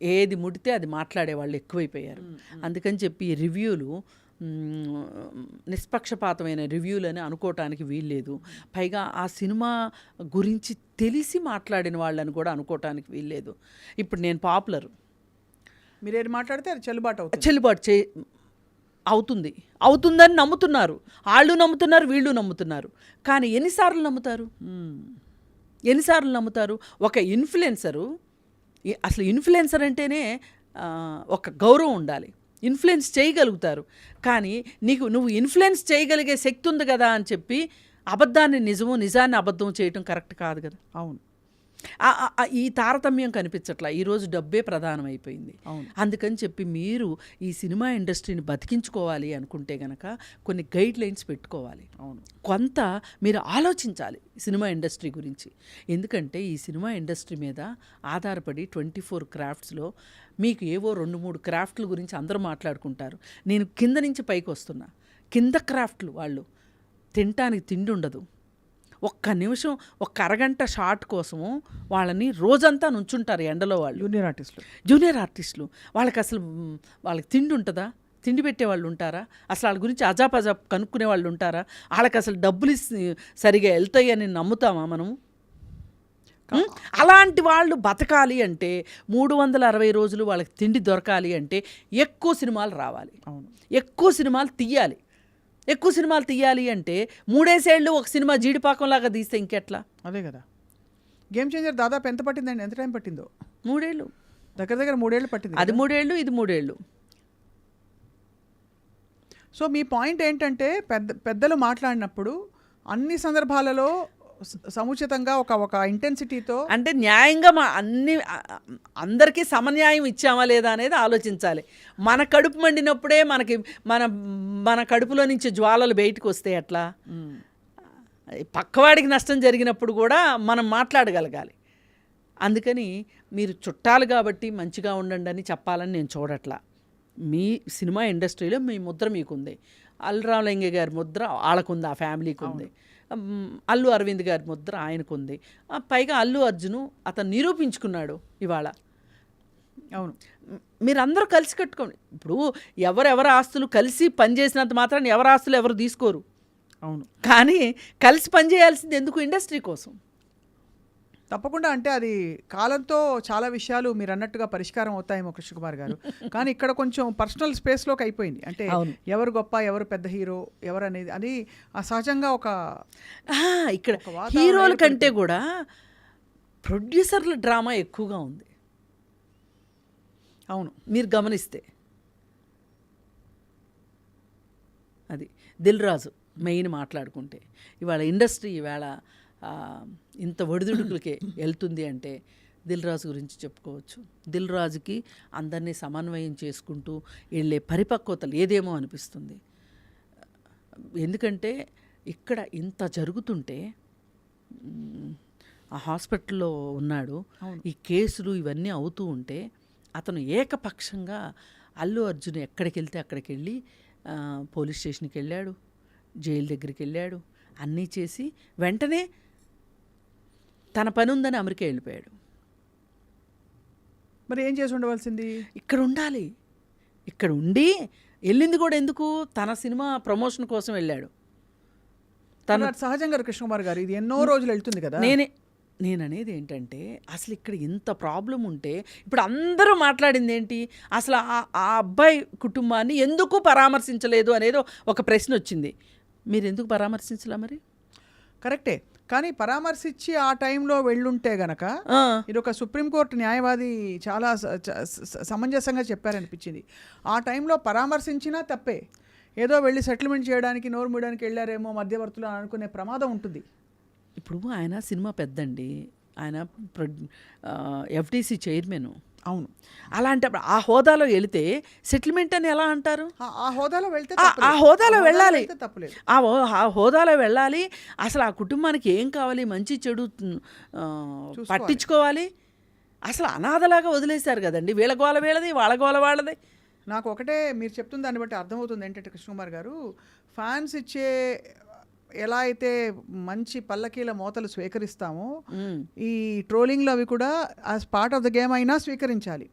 ఏది ముడితే అది మాట్లాడే వాళ్ళు ఎక్కువైపోయారు. అందుకని చెప్పి రివ్యూలు నిష్పక్షపాతమైన రివ్యూలు అని అనుకోవటానికి వీల్లేదు. పైగా ఆ సినిమా గురించి తెలిసి మాట్లాడిన వాళ్ళని కూడా అనుకోవటానికి వీల్లేదు. ఇప్పుడు నేను పాపులర్, మీరేది మాట్లాడితే అది చెల్లుబాటు అవుతుందని నమ్ముతున్నారు, వాళ్ళు నమ్ముతున్నారు, వీళ్ళు నమ్ముతున్నారు. కానీ ఎన్నిసార్లు నమ్ముతారు? ఒక ఇన్ఫ్లుయెన్సరు, అసలు ఇన్ఫ్లుయెన్సర్ అంటేనే ఒక గౌరవం ఉండాలి, ఇన్ఫ్లుయెన్స్ చేయగలుగుతారు. కానీ నువ్వు ఇన్ఫ్లుయెన్స్ చేయగలిగే శక్తి ఉంది కదా అని చెప్పి అబద్ధాన్ని నిజము, నిజాన్ని అబద్ధం చేయటం కరెక్ట్ కాదు కదా. అవును, ఈ తారతమ్యం కనిపించట్లా. ఈరోజు డబ్బే ప్రధానమైపోయింది. అందుకని చెప్పి మీరు ఈ సినిమా ఇండస్ట్రీని బతికించుకోవాలి అనుకుంటే గనక కొన్ని గైడ్ లైన్స్ పెట్టుకోవాలి. కొంత మీరు ఆలోచించాలి సినిమా ఇండస్ట్రీ గురించి. ఎందుకంటే ఈ సినిమా ఇండస్ట్రీ మీద ఆధారపడి 24 క్రాఫ్ట్స్లో మీకు ఏవో 2-3 క్రాఫ్ట్ల గురించి అందరూ మాట్లాడుకుంటారు. నేను కింద నుంచి పైకి వస్తున్నా, కింద క్రాఫ్ట్లు వాళ్ళు తినటానికి తిండి ఉండదు. ఒక్క నిమిషం, ఒక్క అరగంట షాట్ కోసము వాళ్ళని రోజంతా నుంచుంటారు ఎండలో. వాళ్ళు జూనియర్ ఆర్టిస్టులు వాళ్ళకి తిండి ఉంటుందా? తిండి పెట్టేవాళ్ళు ఉంటారా? అసలు వాళ్ళ గురించి అజాపజాప్ కనుక్కునే వాళ్ళు ఉంటారా? వాళ్ళకి అసలు డబ్బులు సరిగా వెళ్తాయి అని నమ్ముతామా మనము? అలాంటి వాళ్ళు బతకాలి అంటే 360 రోజులు వాళ్ళకి తిండి దొరకాలి అంటే ఎక్కువ సినిమాలు రావాలి, ఎక్కువ సినిమాలు తీయాలి. ఎక్కువ సినిమాలు తీయాలి అంటే 3 ఏళ్ళు ఒక సినిమా జీడిపాకంలాగా తీస్తే ఇంకెట్లా? అదే కదా. గేమ్ చేంజర్ దాదాపు ఎంత పట్టిందండి? ఎంత టైం పట్టిందో? 3 ఏళ్ళు, దగ్గర 3 ఏళ్ళు పట్టింది. అది 3 ఏళ్ళు, ఇది 3 ఏళ్ళు. సో మీ పాయింట్ ఏంటంటే పెద్దలు మాట్లాడినప్పుడు అన్ని సందర్భాలలో సముచితంగా ఒక ఇంటెన్సిటీతో, అంటే న్యాయంగా అందరికీ సమన్యాయం ఇచ్చామా లేదా అనేది ఆలోచించాలి. మన కడుపు మండినప్పుడే మన కడుపులో నుంచి జ్వాలలు బయటకు వస్తే ఎట్లా? పక్కవాడికి నష్టం జరిగినప్పుడు కూడా మనం మాట్లాడగలగాలి. అందుకని మీరు చుట్టాలు కాబట్టి మంచిగా ఉండండి అని చెప్పాలని నేను చూడట్లా. మీ సినిమా ఇండస్ట్రీలో మీ ముద్ర మీకుంది, అల్లు రామలింగ గారి ముద్ర వాళ్ళకుంది, ఆ ఫ్యామిలీకి ఉంది, అల్లు అరవింద్ గారి ముద్ర ఆయనకుంది, పైగా అల్లు అర్జును అతను నిరూపించుకున్నాడు ఇవాళ. అవును, మీరందరూ కలిసి కట్టుకోండి. ఇప్పుడు ఎవరెవరి ఆస్తులు కలిసి పనిచేసినంత మాత్రాన్ని ఎవరి ఆస్తులు ఎవరు తీసుకోరు. అవును, కానీ కలిసి పనిచేయాల్సింది ఎందుకు? ఇండస్ట్రీ కోసం. తప్పకుండా. అంటే అది కాలంతో చాలా విషయాలు మీరు అన్నట్టుగా పరిష్కారం అవుతాయేమో కృష్ణకుమార్ గారు. కానీ ఇక్కడ కొంచెం పర్సనల్ స్పేస్లోకి అయిపోయింది. అంటే ఎవరు గొప్ప, ఎవరు పెద్ద హీరో, ఎవరు అనేది అది సహజంగా ఇక్కడ హీరోల కంటే కూడా ప్రొడ్యూసర్ల డ్రామా ఎక్కువగా ఉంది. అవును, మీరు గమనిస్తే అది దిల్ రాజు మెయిన్ మాట్లాడుకుంటే ఇవాళ ఇండస్ట్రీ ఇంత ఒడిదుడుకులకే వెళ్తుంది అంటే దిల్ రాజు గురించి చెప్పుకోవచ్చు. దిల్ రాజుకి అందరినీ సమన్వయం చేసుకుంటూ వెళ్ళే పరిపక్వతలు ఏదేమో అనిపిస్తుంది. ఎందుకంటే ఇక్కడ ఇంత జరుగుతుంటే ఆ హాస్పిటల్లో ఉన్నాడు, ఈ కేసులు ఇవన్నీ అవుతూ ఉంటే అతను ఏకపక్షంగా అల్లు అర్జున్ ఎక్కడికి వెళ్తే అక్కడికి వెళ్ళి పోలీస్ స్టేషన్కి వెళ్ళాడు, జైలు దగ్గరికి వెళ్ళాడు, అన్నీ చేసి వెంటనే తన పని ఉందని అమెరికా వెళ్ళిపోయాడు. మరి ఏం చేసి ఉండవలసింది? ఇక్కడ ఉండాలి. ఇక్కడ ఉండి వెళ్ళింది కూడా ఎందుకు? తన సినిమా ప్రమోషన్ కోసం వెళ్ళాడు. తన సహజంగా కృష్ణకుమార్ గారు ఇది ఎన్నో రోజులు వెళ్తుంది కదా. నేను అనేది ఏంటంటే అసలు ఇక్కడ ఇంత ప్రాబ్లం ఉంటే ఇప్పుడు అందరూ మాట్లాడింది ఏంటి? అసలు ఆ అబ్బాయి కుటుంబాన్ని ఎందుకు పరామర్శించలేదు అనేది ఒక ప్రశ్న వచ్చింది. మీరు ఎందుకు పరామర్శించలే? మరి కరెక్టే, కానీ పరామర్శించి ఆ టైంలో వెళ్ళుంటే గనక ఇది ఒక సుప్రీంకోర్టు న్యాయవాది చాలా సమంజసంగా చెప్పారనిపించింది. ఆ టైంలో పరామర్శించినా తప్పే, ఏదో వెళ్ళి సెటిల్మెంట్ చేయడానికి నోరు మూయడానికి వెళ్ళారేమో మధ్యవర్తులు అనుకునే ప్రమాదం ఉంటుంది. ఇప్పుడు ఆయన సినిమా పెద్దండి, ఆయన ఎఫ్టీసీ చైర్మన్. అవును. అలాంటప్పుడు ఆ హోదాలో వెళితే సెటిల్మెంట్ అని ఎలా అంటారు? ఆ హోదాలో వెళ్తే ఆ హోదాలో వెళ్ళాలి, తప్పులేదు. ఆ హోదాలో వెళ్ళాలి. అసలు ఆ కుటుంబానికి ఏం కావాలి, మంచి చెడు పట్టించుకోవాలి. అసలు అనాథలాగా వదిలేశారు కదండి. వీళ్ళ గోల వీళ్ళది, వాళ్ళ గోల వాళ్ళది. నాకు ఒకటే మీరు చెప్తున్న దాన్ని బట్టి అర్థమవుతుంది ఏంటంటే కృష్ణకుమార్ గారు, ఫ్యాన్స్ ఇచ్చే ఎలా అయితే మంచి పల్లకీల మోతలు స్వీకరిస్తామో ఈ ట్రోలింగ్లు అవి కూడా as part of the game అయినా స్వీకరించాలి.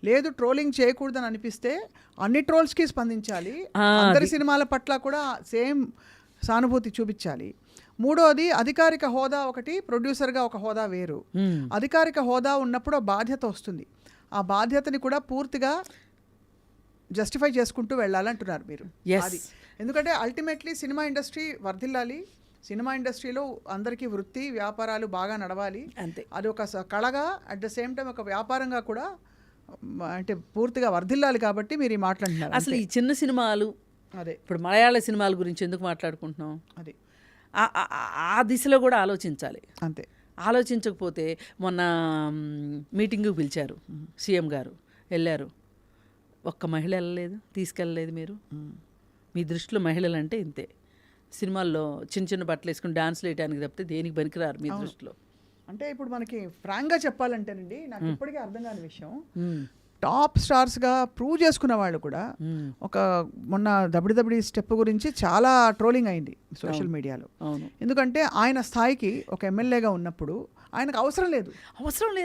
లేదు ట్రోలింగ్ చేయకూడదని అనిపిస్తే అన్ని ట్రోల్స్కి స్పందించాలి. అందరి సినిమాల పట్ల కూడా సేమ్ సానుభూతి చూపించాలి. మూడోది అధికారిక హోదా ఒకటి, ప్రొడ్యూసర్గా ఒక హోదా వేరు. అధికారిక హోదా ఉన్నప్పుడు ఆ బాధ్యత వస్తుంది. ఆ బాధ్యతని కూడా పూర్తిగా జస్టిఫై చేసుకుంటూ వెళ్ళాలంటున్నారు మీరు. అది ఎందుకంటే అల్టిమేట్లీ సినిమా ఇండస్ట్రీ వర్ధిల్లాలి, సినిమా ఇండస్ట్రీలో అందరికీ వృత్తి వ్యాపారాలు బాగా నడవాలి. అంతే. అది ఒక కళగా అట్ ద సేమ్ టైం ఒక వ్యాపారంగా కూడా అంటే పూర్తిగా వర్ధిల్లాలి. కాబట్టి మీరు ఈ మాట్లాడుతున్నారు. అసలు ఈ చిన్న సినిమాలు, అదే ఇప్పుడు మలయాళ సినిమాల గురించి ఎందుకు మాట్లాడుకుంటున్నాం? అది ఆ దిశలో కూడా ఆలోచించాలి. అంతే. ఆలోచించకపోతే మొన్న మీటింగ్కి పిలిచారు సీఎం గారు, వెళ్ళారు. ఒక్క మహిళ వెళ్ళలేదు, తీసుకెళ్ళలేదు. మీరు మీ దృష్టిలో మహిళలు అంటే ఇంతే. సినిమాల్లో చిన్న చిన్న బట్టలు వేసుకుని డాన్స్లు వేయడానికి తప్పితే దేనికి పనికిరారు మీ దృష్టిలో. అంటే ఇప్పుడు మనకి ఫ్రాంక్గా చెప్పాలంటేనండి, నాకు ఇప్పటికీ అర్థం కాని విషయం, టాప్ స్టార్స్గా ప్రూవ్ చేసుకున్న వాళ్ళు కూడా ఒక మొన్న దబడి స్టెప్ గురించి చాలా ట్రోలింగ్ అయింది సోషల్ మీడియాలో. ఎందుకంటే ఆయన స్థాయికి ఒక ఎమ్మెల్యేగా ఉన్నప్పుడు ఆయనకు అవసరం లేదు.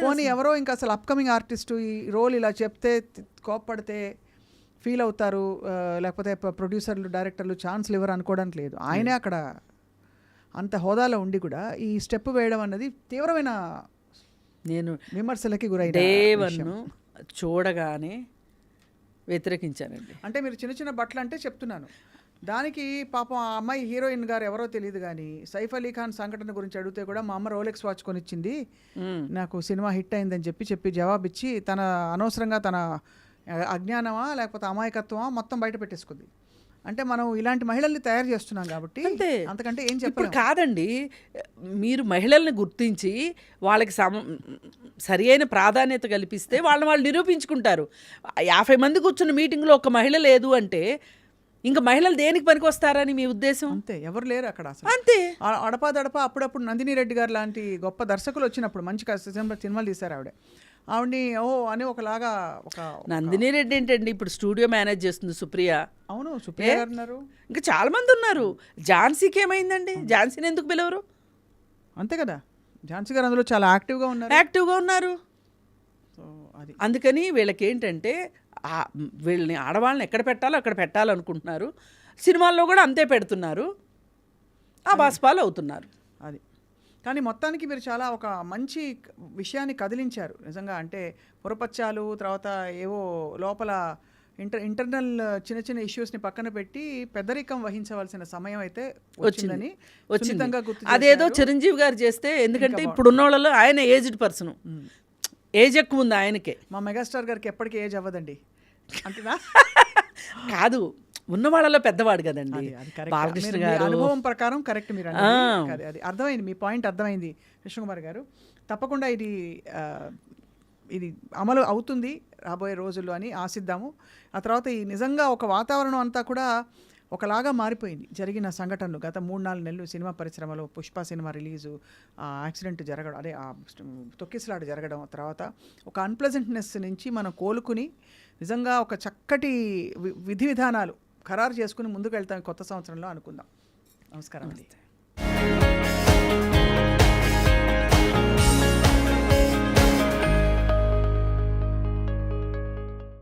పోనీ ఎవరో ఇంకా అసలు అప్కమింగ్ ఆర్టిస్టు ఈ రోల్ ఇలా చెప్తే కోప్పడితే ఫీల్ అవుతారు, లేకపోతే ప్రొడ్యూసర్లు డైరెక్టర్లు ఛాన్స్లు ఇవ్వరు అనుకోవడానికి లేదు. ఆయనే అక్కడ అంత హోదాలో ఉండి కూడా ఈ స్టెప్ వేయడం అన్నది తీవ్రమైన నేను విమర్శలకి గురైన దేవన్ను చూడగానే వ్యతిరేకించానండి. అంటే మీరు చిన్న చిన్న బట్టలు అంటే చెప్తున్నాను. దానికి పాపం ఆ అమ్మాయి హీరోయిన్ గారు ఎవరో తెలియదు కానీ సైఫ్ అలీ ఖాన్ సంఘటన గురించి అడిగితే కూడా మా అమ్మ రోలెక్స్ వాచ్ కొనిచ్చింది, నాకు సినిమా హిట్ అయిందని చెప్పి జవాబిచ్చి తన అనవసరంగా తన అజ్ఞానమా లేకపోతే అమాయకత్వమా మొత్తం బయట పెట్టేసుకుంది. అంటే మనం ఇలాంటి మహిళల్ని తయారు చేస్తున్నాం కాబట్టి అంతకంటే ఏం చెప్పాలి. కాదండి, మీరు మహిళల్ని గుర్తించి వాళ్ళకి సరి అయిన ప్రాధాన్యత కల్పిస్తే వాళ్ళని వాళ్ళు నిరూపించుకుంటారు. 50 మంది కూర్చున్న మీటింగ్లో ఒక మహిళ లేదు అంటే ఇంకా మహిళలు దేనికి పనికి వస్తారని మీ ఉద్దేశం? అంతే, ఎవరు లేరు అక్కడ అసలు. అంతే. అడపాదడప అప్పుడప్పుడు నందిని రెడ్డి గారు లాంటి గొప్ప దర్శకులు వచ్చినప్పుడు మంచి సినిమాలు తీశారు ఆవిడని అని ఒకలాగా ఒక నందిని రెడ్డి ఏంటండి ఇప్పుడు స్టూడియో మేనేజ్ చేస్తుంది సుప్రియ. అవును, సుప్రియ గారు ఉన్నారు, ఇంకా చాలా మంది ఉన్నారు. ఝాన్సీకి ఏమైందండి? ఝాన్సీని ఎందుకు పిలవరు? అంతే కదా, ఝాన్సీ గారు అందులో చాలా యాక్టివ్గా ఉన్నారు. అది అందుకని వీళ్ళకి ఏంటంటే వీళ్ళని ఆడవాళ్ళని ఎక్కడ పెట్టాలో అక్కడ పెట్టాలనుకుంటున్నారు. సినిమాల్లో కూడా అంతే పెడుతున్నారు, ఆ బాస్పాలు అవుతున్నారు. అది కానీ మొత్తానికి మీరు చాలా ఒక మంచి విషయాన్ని కదిలించారు నిజంగా. అంటే పురపచ్చాలు, తర్వాత ఏవో లోపల ఇంటర్నల్ చిన్న చిన్న ఇష్యూస్ని పక్కన పెట్టి పెద్దరికం వహించవలసిన సమయం అయితే వచ్చిందని అదేదో చిరంజీవి గారు చేస్తే, ఎందుకంటే ఇప్పుడు ఉన్న వాళ్ళలో ఆయన ఏజ్డ్ పర్సన్, ఏజ్ ఎక్కువ ఉంది ఆయనకే. మా మెగాస్టార్ గారికి ఎప్పటికీ ఏజ్ అవ్వదండి అంతేనా? కాదు, ఉన్న వాళ్ళలో పెద్దవాడు కదండి బాలకృష్ణ గారు. అనుభవం ప్రకారం కరెక్ట్ మీరు అది అర్థమైంది, మీ పాయింట్ అర్థమైంది కృష్ణకుమార్ గారు. తప్పకుండా ఇది అమలు అవుతుంది రాబోయే రోజుల్లో అని ఆశిద్దాము. ఆ తర్వాత ఈ నిజంగా ఒక వాతావరణం అంతా కూడా ఒకలాగా మారిపోయింది. జరిగిన సంఘటనలు గత 3-4 నెలలు సినిమా పరిశ్రమలో పుష్ప సినిమా రిలీజు, యాక్సిడెంట్ జరగడం, అదే తొక్కిసలాట జరగడం, తర్వాత ఒక అన్ప్లెజెంట్నెస్ నుంచి మనం కోలుకుని నిజంగా ఒక చక్కటి విధి విధానాలు ఖరారు చేసుకుని ముందుకు వెళ్తాం కొత్త సంవత్సరంలో అనుకుందాం. నమస్కారం అండి.